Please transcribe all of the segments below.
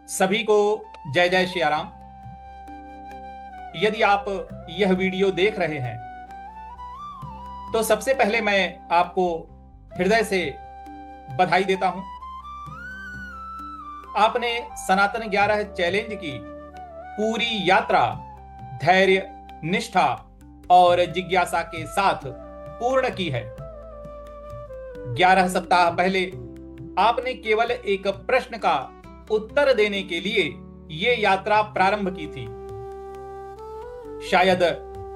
सभी को जय जय श्री राम। यदि आप यह वीडियो देख रहे हैं तो सबसे पहले मैं आपको हृदय से बधाई देता हूं। आपने सनातन 11 चैलेंज की पूरी यात्रा धैर्य, निष्ठा और जिज्ञासा के साथ पूर्ण की है। 11 सप्ताह पहले आपने केवल एक प्रश्न का उत्तर देने के लिए ये यात्रा प्रारंभ की थी। शायद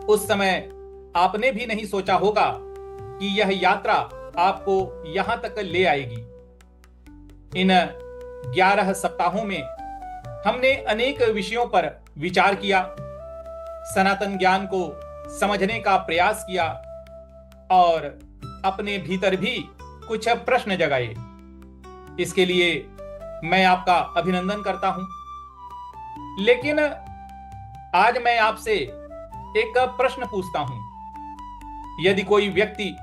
उस समय आपने भी नहीं सोचा होगा कि यह यात्रा आपको यहां तक ले आएगी। इन 11 सप्ताहों में हमने अनेक विषयों पर विचार किया, सनातन ज्ञान को समझने का प्रयास किया और अपने भीतर भी कुछ प्रश्न जगाए। इसके लिए मैं आपका अभिनंदन करता हूं। लेकिन आज मैं आपसे एक प्रश्न पूछता हूं। यदि कोई व्यक्ति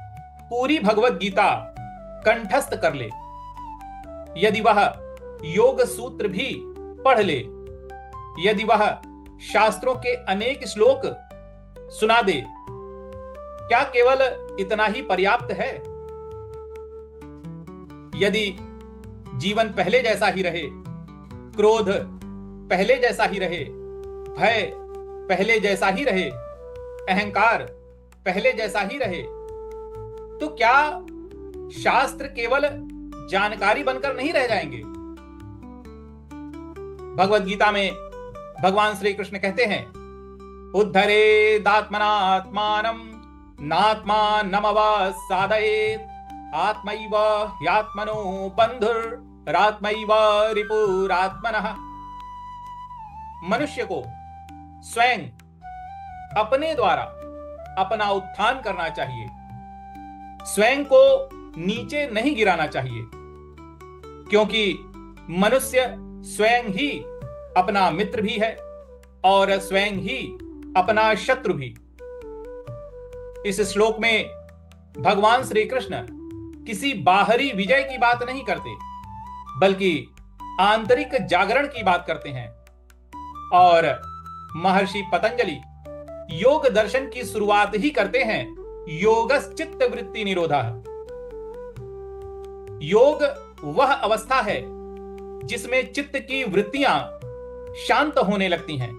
पूरी भगवत गीता कंठस्थ कर ले, यदि वह योग सूत्र भी पढ़ ले, यदि वह शास्त्रों के अनेक श्लोक सुना दे, क्या केवल इतना ही पर्याप्त है? यदि जीवन पहले जैसा ही रहे, क्रोध पहले जैसा ही रहे, भय पहले जैसा ही रहे, अहंकार पहले जैसा ही रहे, तो क्या शास्त्र केवल जानकारी बनकर नहीं रह जाएंगे? भगवत गीता में भगवान श्री कृष्ण कहते हैं, उद्धरेदात्मनात्मानं नात्मानमवसादयेत् आत्मैव ह्यात्मनो बन्धुरात्मैव रिपुरात्मनः। मनुष्य को स्वयं अपने द्वारा अपना उत्थान करना चाहिए, स्वयं को नीचे नहीं गिराना चाहिए, क्योंकि मनुष्य स्वयं ही अपना मित्र भी है और स्वयं ही अपना शत्रु भी। इस श्लोक में भगवान श्री कृष्ण किसी बाहरी विजय की बात नहीं करते, बल्कि आंतरिक जागरण की बात करते हैं। और महर्षि पतंजलि योग दर्शन की शुरुआत ही करते हैं योगश्चित्त वृत्ति निरोधः। योग वह अवस्था है जिसमें चित्त की वृत्तियां शांत होने लगती हैं।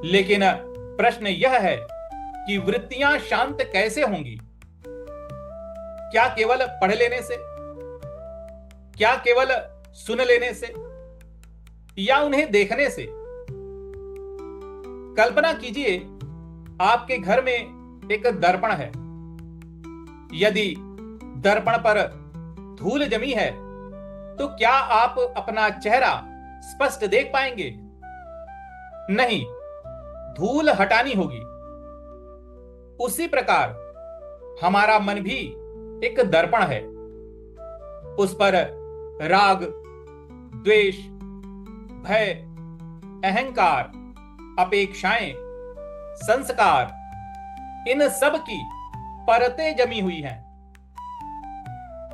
लेकिन प्रश्न यह है कि वृत्तियां शांत कैसे होंगी? क्या केवल पढ़ लेने से, क्या केवल सुन लेने से, या उन्हें देखने से? कल्पना कीजिए, आपके घर में एक दर्पण है। यदि दर्पण पर धूल जमी है तो क्या आप अपना चेहरा स्पष्ट देख पाएंगे? नहीं, धूल हटानी होगी। उसी प्रकार हमारा मन भी एक दर्पण है। उस पर राग, द्वेष, भय, अहंकार, अपेक्षाएं, संस्कार, इन सब की परतें जमी हुई हैं।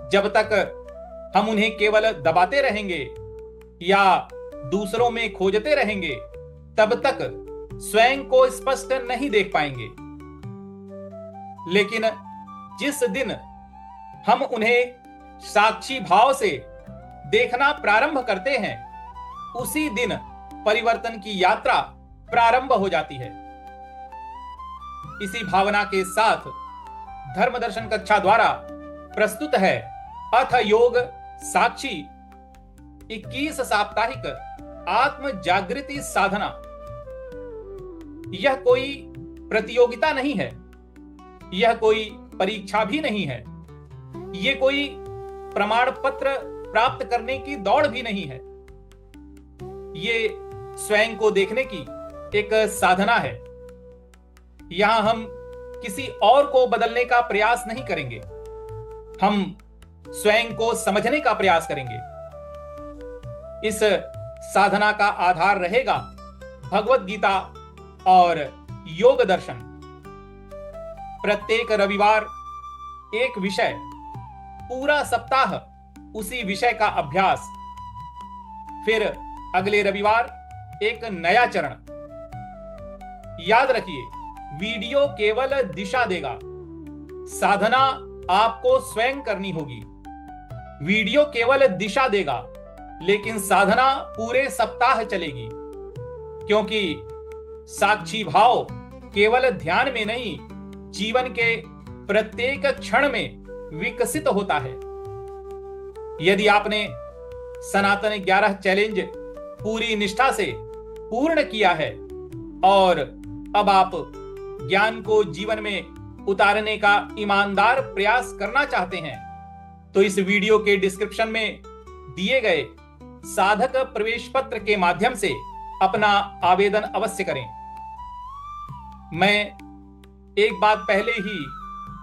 जब तक हम उन्हें केवल दबाते रहेंगे या दूसरों में खोजते रहेंगे, तब तक स्वयं को स्पष्ट नहीं देख पाएंगे। लेकिन जिस दिन हम उन्हें साक्षी भाव से देखना प्रारंभ करते हैं, उसी दिन परिवर्तन की यात्रा प्रारंभ हो जाती है। इसी भावना के साथ धर्म दर्शन कक्षा द्वारा प्रस्तुत है अथ योग साक्षी 21 साप्ताहिक आत्म जागृति साधना। यह कोई प्रतियोगिता नहीं है, यह कोई परीक्षा भी नहीं है, यह कोई प्रमाण पत्र प्राप्त करने की दौड़ भी नहीं है। ये स्वयं को देखने की एक साधना है। यहां हम किसी और को बदलने का प्रयास नहीं करेंगे, हम स्वयं को समझने का प्रयास करेंगे। इस साधना का आधार रहेगा भगवत गीता और योग दर्शन। प्रत्येक रविवार एक विषय, पूरा सप्ताह उसी विषय का अभ्यास, फिर अगले रविवार एक नया चरण। याद रखिए, वीडियो केवल दिशा देगा, साधना आपको स्वयं करनी होगी। वीडियो केवल दिशा देगा, लेकिन साधना पूरे सप्ताह चलेगी, क्योंकि साक्षी भाव केवल ध्यान में नहीं, जीवन के प्रत्येक क्षण में विकसित होता है। यदि आपने सनातन 11 चैलेंज पूरी निष्ठा से पूर्ण किया है और अब आप ज्ञान को जीवन में उतारने का ईमानदार प्रयास करना चाहते हैं, तो इस वीडियो के डिस्क्रिप्शन में दिए गए साधक प्रवेश पत्र के माध्यम से अपना आवेदन अवश्य करें। मैं एक बात पहले ही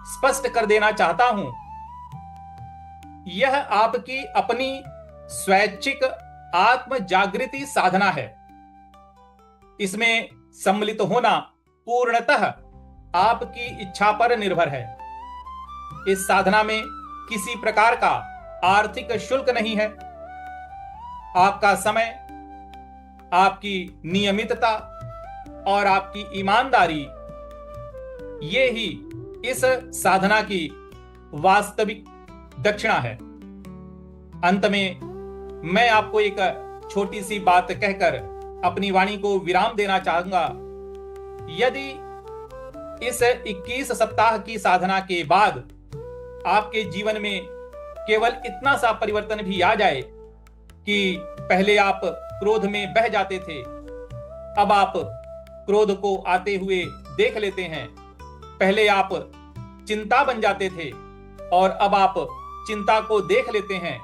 स्पष्ट कर देना चाहता हूं, यह आपकी अपनी स्वैच्छिक आत्म जागृति साधना है। इसमें सम्मिलित होना पूर्णतः आपकी इच्छा पर निर्भर है। इस साधना में किसी प्रकार का आर्थिक शुल्क नहीं है। आपका समय, आपकी नियमितता और आपकी ईमानदारी, ये ही इस साधना की वास्तविक दक्षिणा है। अंत में मैं आपको एक छोटी सी बात कहकर अपनी वाणी को विराम देना चाहूंगा। यदि इस 21 सप्ताह की साधना के बाद आपके जीवन में केवल इतना सा परिवर्तन भी आ जाए कि पहले आप क्रोध में बह जाते थे, अब आप क्रोध को आते हुए देख लेते हैं, पहले आप चिंता बन जाते थे और अब आप चिंता को देख लेते हैं,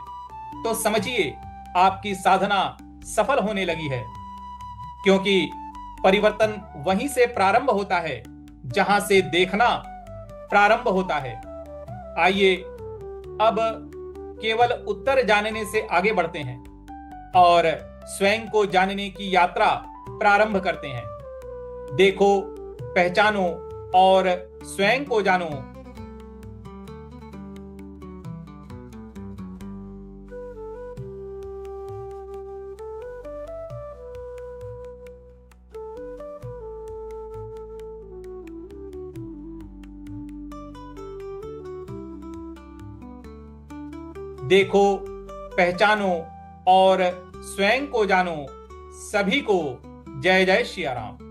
तो समझिए आपकी साधना सफल होने लगी है। क्योंकि परिवर्तन वहीं से प्रारंभ होता है जहां से देखना प्रारंभ होता है। आइए अब केवल उत्तर जानने से आगे बढ़ते हैं और स्वयं को जानने की यात्रा प्रारंभ करते हैं। देखो, पहचानो और स्वयं को जानो। देखो, पहचानो और स्वयं को जानो। सभी को जय जय श्री राम।